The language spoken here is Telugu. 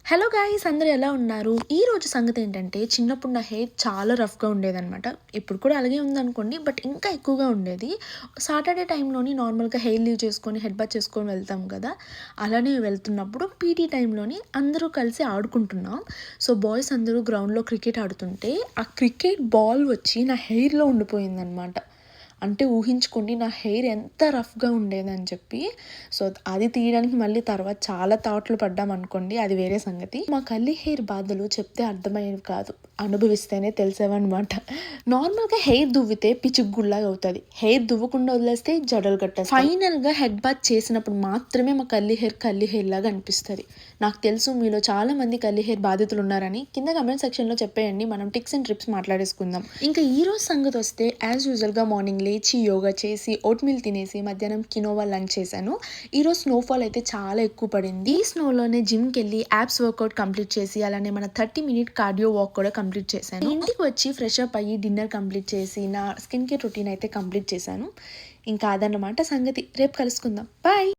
హలో గాయ్స్, అందరూ ఎలా ఉన్నారు? ఈ రోజు సంగతి ఏంటంటే, చిన్నప్పుడు నా హెయిర్ చాలా రఫ్‌గా ఉండేదనమాట. ఇప్పుడు కూడా అలాగే ఉందనుకోండి. బట్ ఇంకా ఎక్కువగా ఉండేది. సాటర్‌డే టైంలోని నార్మల్‌గా హెయిర్ లీవ్ చేసుకొని, హెడ్ బాత్ చేసుకొని వెళ్తాం కదా! అలానే వెళ్తున్నప్పుడు పీటీ టైంలోని అందరూ కలిసి ఆడుకుంటున్నాం. సో, బాయ్స్ అందరూ గ్రౌండ్‌లో క్రికెట్ ఆడుతుంటే, ఆ క్రికెట్ బాల్ వచ్చి నా హెయిర్‌లో ఉండిపోయిందనమాట. అంటే ఊహించుకోండి నా హెయిర్ ఎంత రఫ్‌గా ఉండేదని చెప్పి. సో, అది తీయడానికి మళ్ళీ తర్వాత చాలా థాట్‌లు పడ్డామనుకోండి, అది వేరే సంగతి. మా కర్లీ హెయిర్ బాధలు చెప్తే అర్థమయ్యేవి కాదు. అనుభవిస్తేనే తెలిసేవన్నమాట. నార్మల్‌గా హెయిర్ దువ్వితే పిచ్చుగుల్లాగా అవుతది. హెయిర్ దువ్వకుండా వదిలేస్తే జడలు కట్టేస్తాం. ఫైనల్‌గా హెడ్ బాత్ చేసినప్పుడు మాత్రమే మా కర్లీ హెయిర్ లాగా అనిపిస్తది. నాకు తెలుసు మీలో చాలా మంది కర్లీ హెయిర్ బాధితులు ఉన్నారని. కింద కామెంట్ సెక్షన్‌లో చెప్పేయండి. మనం టిప్స్ అండ్ ట్రిప్స్ మాట్లాడేసుకుందాం. ఇంకా ఈ రోజు సంగతి వస్తే యాజ్ యూజువల్‌గా మార్నింగ్ లేచి యోగా చేసి, ఓట్ మీల్ తినేసి, మధ్యాహ్నం కినోవా లంచ్ చేశాను. ఈరోజు స్నోఫాల్ అయితే చాలా ఎక్కువ పడింది. ఈ స్నోలోనే జిమ్‌కెళ్ళి యాబ్స్ వర్కౌట్ కంప్లీట్ చేసి, అలానే మన 30 మినిట్ కార్డియో వాక్ కూడా కంప్లీట్ చేశాను. ఇంటికి వచ్చి ఫ్రెష్ అప్ అయ్యి డిన్నర్ కంప్లీట్ చేసి, నా స్కిన్ కేర్ రొటీన్ అయితే కంప్లీట్ చేశాను. ఇంకా అదన్నమాట సంగతి. రేపు కలుసుకుందాం. బాయ్.